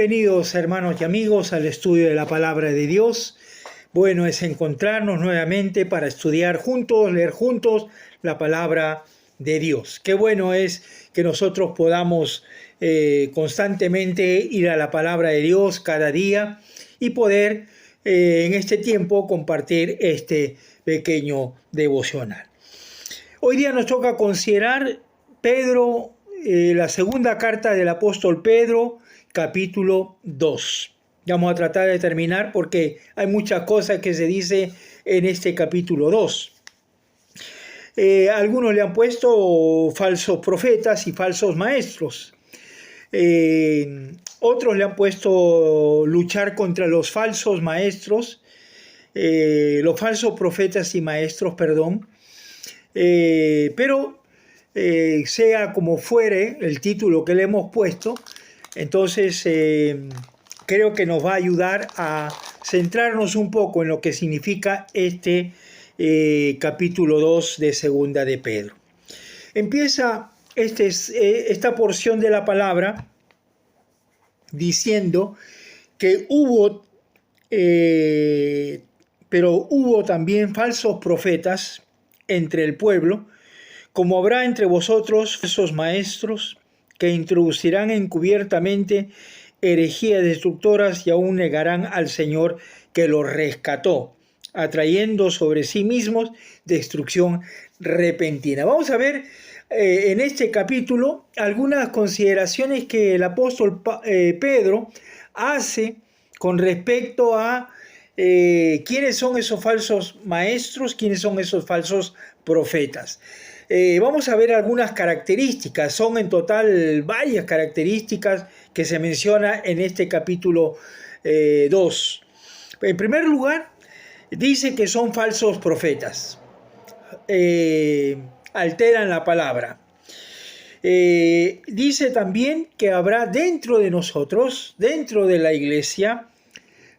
Bienvenidos hermanos y amigos al estudio de la palabra de Dios. Bueno es encontrarnos nuevamente para estudiar juntos, leer juntos la palabra de Dios. Qué bueno es que nosotros podamos constantemente ir a la palabra de Dios cada día y poder en este tiempo compartir este pequeño devocional. Hoy día nos toca considerar Pedro, la segunda carta del apóstol Pedro, capítulo 2. Vamos a tratar de terminar porque hay muchas cosas que se dice en este capítulo 2. Algunos le han puesto falsos profetas y falsos maestros. Otros le han puesto luchar contra los falsos maestros, los falsos profetas y maestros, perdón. Pero sea como fuere el título que le hemos puesto, entonces creo que nos va a ayudar a centrarnos un poco en lo que significa este capítulo 2 de Segunda de Pedro. Empieza esta porción de la palabra diciendo que pero hubo también falsos profetas entre el pueblo, como habrá entre vosotros esos maestros que introducirán encubiertamente herejías destructoras y aún negarán al Señor que los rescató, atrayendo sobre sí mismos destrucción repentina. Vamos a ver en este capítulo algunas consideraciones que el apóstol Pedro hace con respecto a quiénes son esos falsos maestros, quiénes son esos falsos profetas. Vamos a ver algunas características, son en total varias características que se menciona en este capítulo 2. En primer lugar, dice que son falsos profetas, alteran la palabra. Dice también que habrá dentro de nosotros, dentro de la iglesia,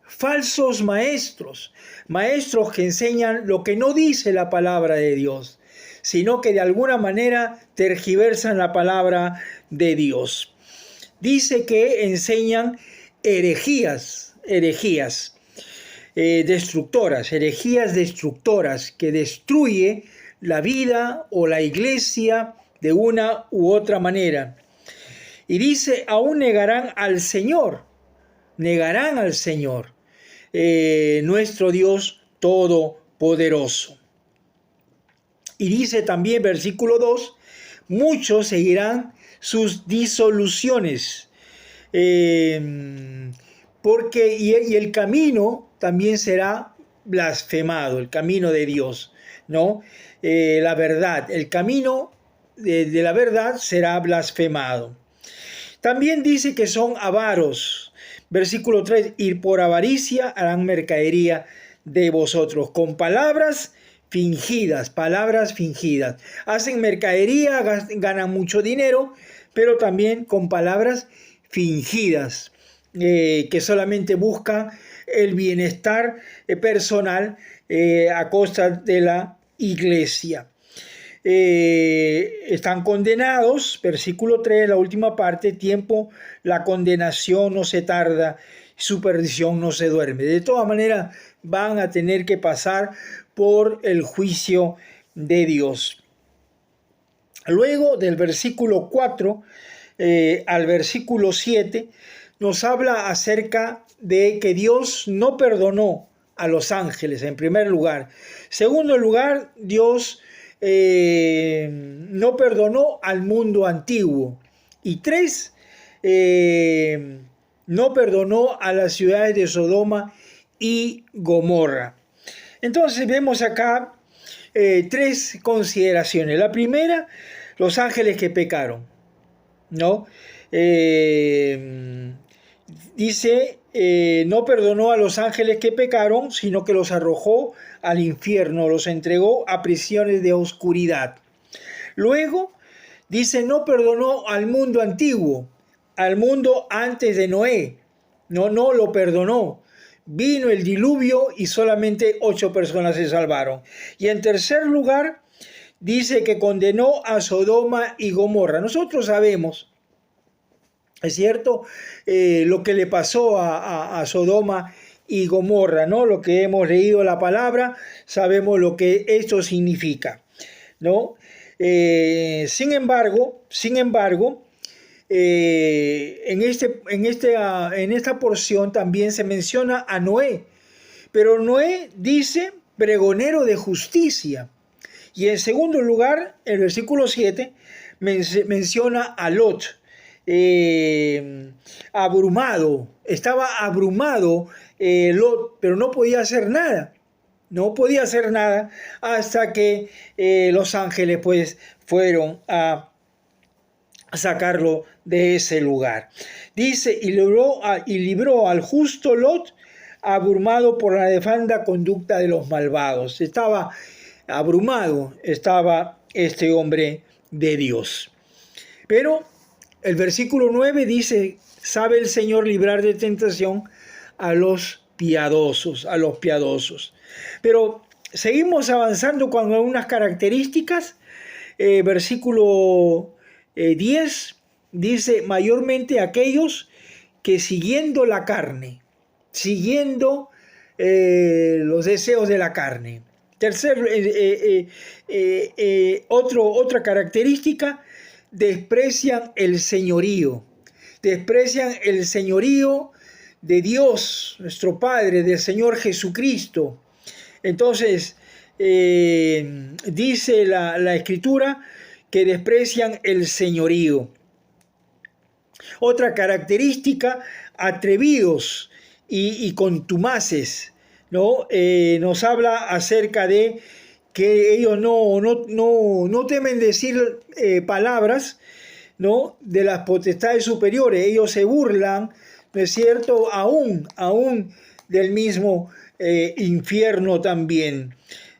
falsos maestros, maestros que enseñan lo que no dice la palabra de Dios, sino que de alguna manera tergiversan la palabra de Dios. Dice que enseñan herejías destructoras que destruye la vida o la iglesia de una u otra manera. Y dice, aún negarán al Señor, nuestro Dios Todopoderoso. Y dice también, versículo 2, muchos seguirán sus disoluciones, porque el camino también será blasfemado, el camino de Dios, ¿no? La verdad, el camino de la verdad será blasfemado. También dice que son avaros. Versículo 3, y por avaricia harán mercadería de vosotros, con palabras fingidas. Hacen mercadería, ganan mucho dinero, pero también con palabras fingidas, que solamente buscan el bienestar personal a costa de la iglesia. Están condenados, versículo 3, la última parte, tiempo, la condenación no se tarda, su perdición no se duerme. De todas maneras, van a tener que pasar por el juicio de Dios. Luego del versículo 4 al versículo 7, nos habla acerca de que Dios no perdonó a los ángeles, en primer lugar. Segundo lugar, Dios no perdonó al mundo antiguo. Y 3, no perdonó a las ciudades de Sodoma y Gomorra. Entonces vemos acá 3 consideraciones. La primera, los ángeles que pecaron, ¿no? Dice, no perdonó a los ángeles que pecaron, sino que los arrojó al infierno, los entregó a prisiones de oscuridad. Luego, dice, no perdonó al mundo antiguo, al mundo antes de Noé. No lo perdonó. Vino el diluvio y solamente 8 personas se salvaron. Y en tercer lugar, dice que condenó a Sodoma y Gomorra. Nosotros sabemos ¿Es cierto? Lo que le pasó a Sodoma y Gomorra, ¿no? Lo que hemos leído la palabra, sabemos lo que esto significa, ¿no? Sin embargo, en esta porción también se menciona a Noé, pero Noé dice pregonero de justicia. Y en segundo lugar, el versículo 7 menciona a Lot, abrumado, estaba abrumado Lot, pero no podía hacer nada. No podía hacer nada hasta que los ángeles pues fueron a sacarlo de ese lugar. Dice, y libró al justo Lot, abrumado por la nefanda conducta de los malvados. Estaba abrumado, estaba este hombre de Dios. Pero el versículo 9 dice, sabe el Señor librar de tentación a los piadosos, a los piadosos. Pero seguimos avanzando con algunas características. Versículo 10 dice, mayormente aquellos que siguiendo la carne, siguiendo los deseos de la carne. Otra característica, desprecian el señorío de Dios, nuestro Padre, del Señor Jesucristo. Entonces, dice la Escritura que desprecian el señorío. Otra característica, atrevidos y contumaces, ¿no? Nos habla acerca de que ellos no temen decir palabras, ¿no? De las potestades superiores. Ellos se burlan, ¿no es cierto?, aún del mismo infierno también.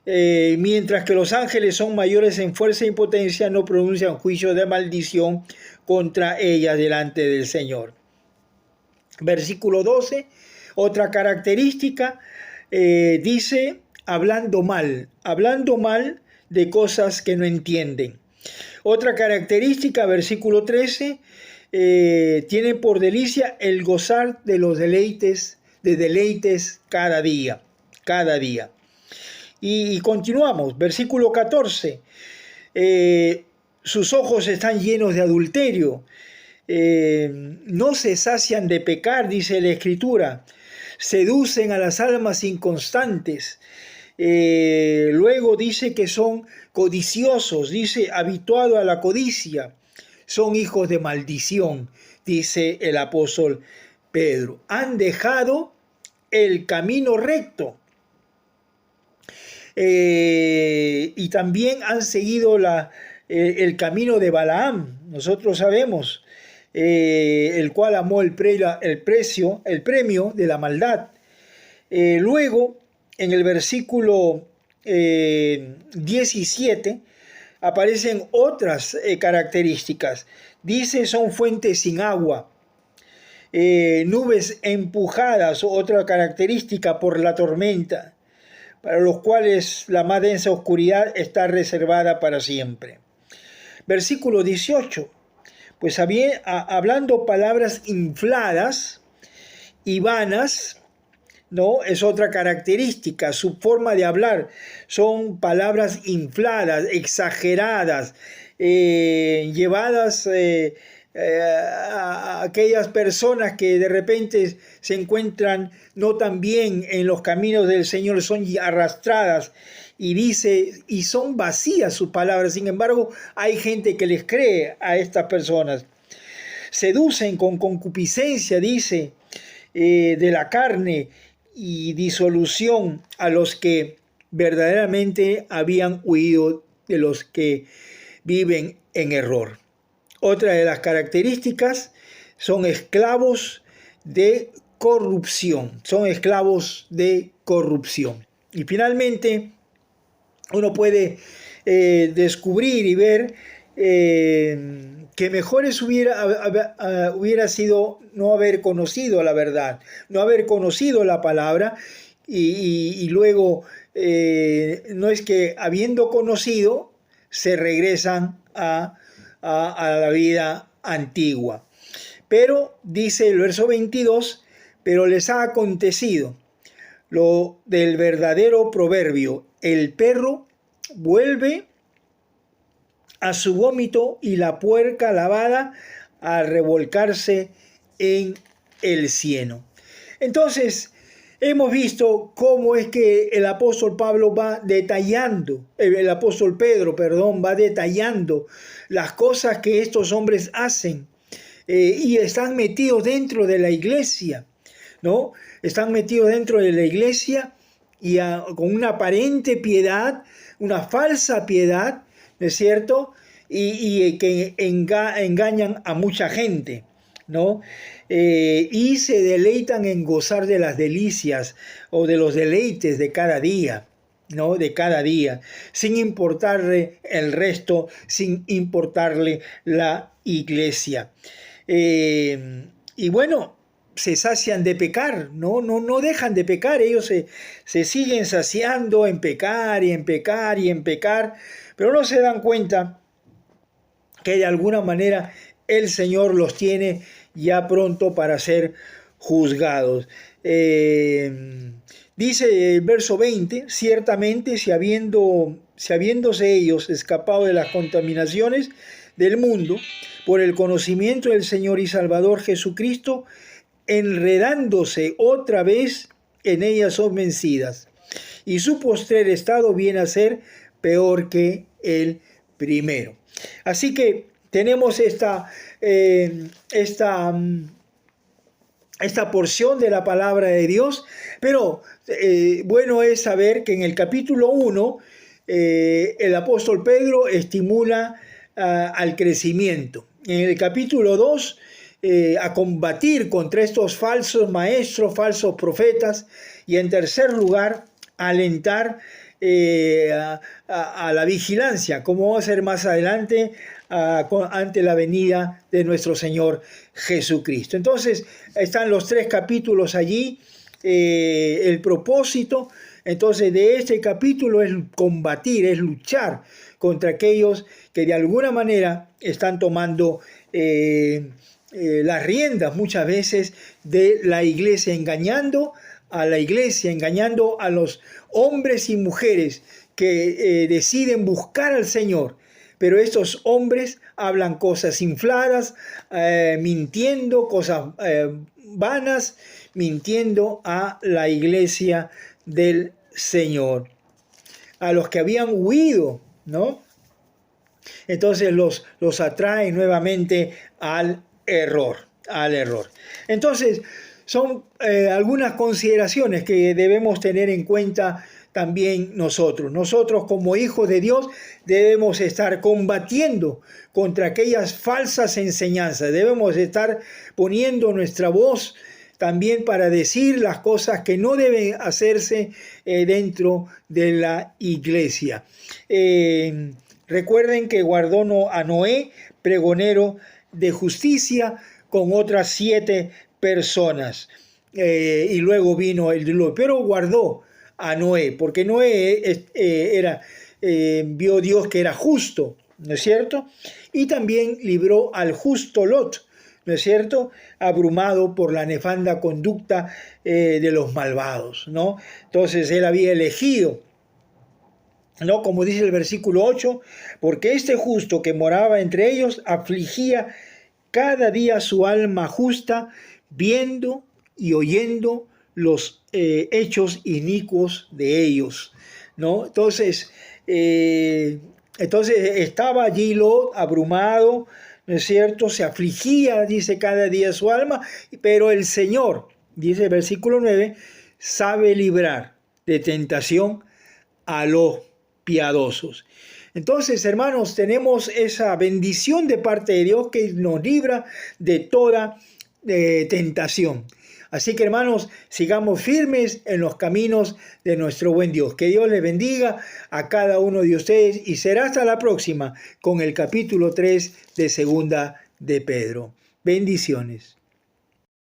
Mientras que los ángeles son mayores en fuerza y potencia, no pronuncian juicio de maldición contra ellas delante del Señor. Versículo 12, otra característica, dice, hablando mal de cosas que no entienden. Otra característica, versículo 13, tienen por delicia el gozar de los deleites cada día. Y continuamos, versículo 14, sus ojos están llenos de adulterio, no se sacian de pecar, dice la Escritura, seducen a las almas inconstantes. Luego dice que son codiciosos, dice habituado a la codicia, son hijos de maldición, dice el apóstol Pedro. Han dejado el camino recto y también han seguido el camino de Balaam. Nosotros sabemos, el cual amó el premio de la maldad. Luego, en el versículo 17, aparecen otras características. Dice, son fuentes sin agua, nubes empujadas, otra característica por la tormenta, para los cuales la más densa oscuridad está reservada para siempre. Versículo 18, pues hablando palabras infladas y vanas, ¿no? Es otra característica, su forma de hablar son palabras infladas, exageradas, llevadas a aquellas personas que de repente se encuentran no tan bien en los caminos del Señor, son arrastradas y son vacías sus palabras. Sin embargo, hay gente que les cree a estas personas. Seducen con concupiscencia, dice, de la carne y disolución a los que verdaderamente habían huido de los que viven en error. Otra de las características son esclavos de corrupción. Y finalmente, uno puede descubrir y ver que mejor hubiera sido no haber conocido la verdad, no haber conocido la palabra y luego no es que habiendo conocido se regresan a la vida antigua. Pero, dice el verso 22, pero les ha acontecido lo del verdadero proverbio: el perro vuelve a su vómito y la puerca lavada a revolcarse en el cieno. Entonces, hemos visto cómo es que el apóstol Pablo va detallando, el apóstol Pedro, perdón, va detallando las cosas que estos hombres hacen y están metidos dentro de la iglesia, ¿no? Están metidos dentro de la iglesia y con una aparente piedad, una falsa piedad, ¿no es cierto? Y que engañan a mucha gente, ¿no? Y se deleitan en gozar de las delicias o de los deleites de cada día, ¿no? De cada día, sin importarle el resto, sin importarle la iglesia. Y bueno, se sacian de pecar, no dejan de pecar, ellos se siguen saciando en pecar y en pecar y en pecar, pero no se dan cuenta que de alguna manera el Señor los tiene ya pronto para ser juzgados. Dice el verso 20, ciertamente si habiéndose ellos escapado de las contaminaciones del mundo por el conocimiento del Señor y Salvador Jesucristo, enredándose otra vez en ellas son vencidas, y su postrer estado viene a ser peor que el primero. Así que tenemos esta porción de la palabra de Dios, pero bueno es saber que en el capítulo 1 el apóstol Pedro estimula al crecimiento. En el capítulo 2 a combatir contra estos falsos maestros, falsos profetas, y en tercer lugar alentar a la vigilancia, como va a ser más adelante ante la venida de nuestro Señor Jesucristo. Entonces están los 3 capítulos allí, el propósito entonces de este capítulo es combatir, es luchar contra aquellos que de alguna manera están tomando las riendas muchas veces de la iglesia, engañando a la iglesia, engañando a los hombres y mujeres que deciden buscar al Señor. Pero estos hombres hablan cosas infladas, mintiendo, cosas vanas, mintiendo a la iglesia del Señor, a los que habían huido, ¿no? Entonces los atraen nuevamente al error. Entonces, son algunas consideraciones que debemos tener en cuenta también nosotros. Nosotros como hijos de Dios debemos estar combatiendo contra aquellas falsas enseñanzas. Debemos estar poniendo nuestra voz también para decir las cosas que no deben hacerse dentro de la iglesia. Recuerden que guardó a Noé, pregonero de justicia, con otras 7 personas. Y luego vino el diluvio. Pero guardó a Noé, porque Noé vio Dios que era justo, ¿no es cierto? Y también libró al justo Lot, ¿no es cierto?, abrumado por la nefanda conducta de los malvados, ¿no? Entonces él había elegido, ¿no?, como dice el versículo 8, porque este justo que moraba entre ellos afligía cada día su alma justa, viendo y oyendo los hechos inicuos de ellos, ¿no? Entonces estaba allí Lot abrumado, ¿no es cierto? Se afligía, dice, cada día su alma, pero el Señor, dice el versículo 9, sabe librar de tentación a los piadosos. Entonces, hermanos, tenemos esa bendición de parte de Dios que nos libra de toda tentación. Así que, hermanos, sigamos firmes en los caminos de nuestro buen Dios. Que Dios les bendiga a cada uno de ustedes y será hasta la próxima con el capítulo 3 de Segunda de Pedro. Bendiciones.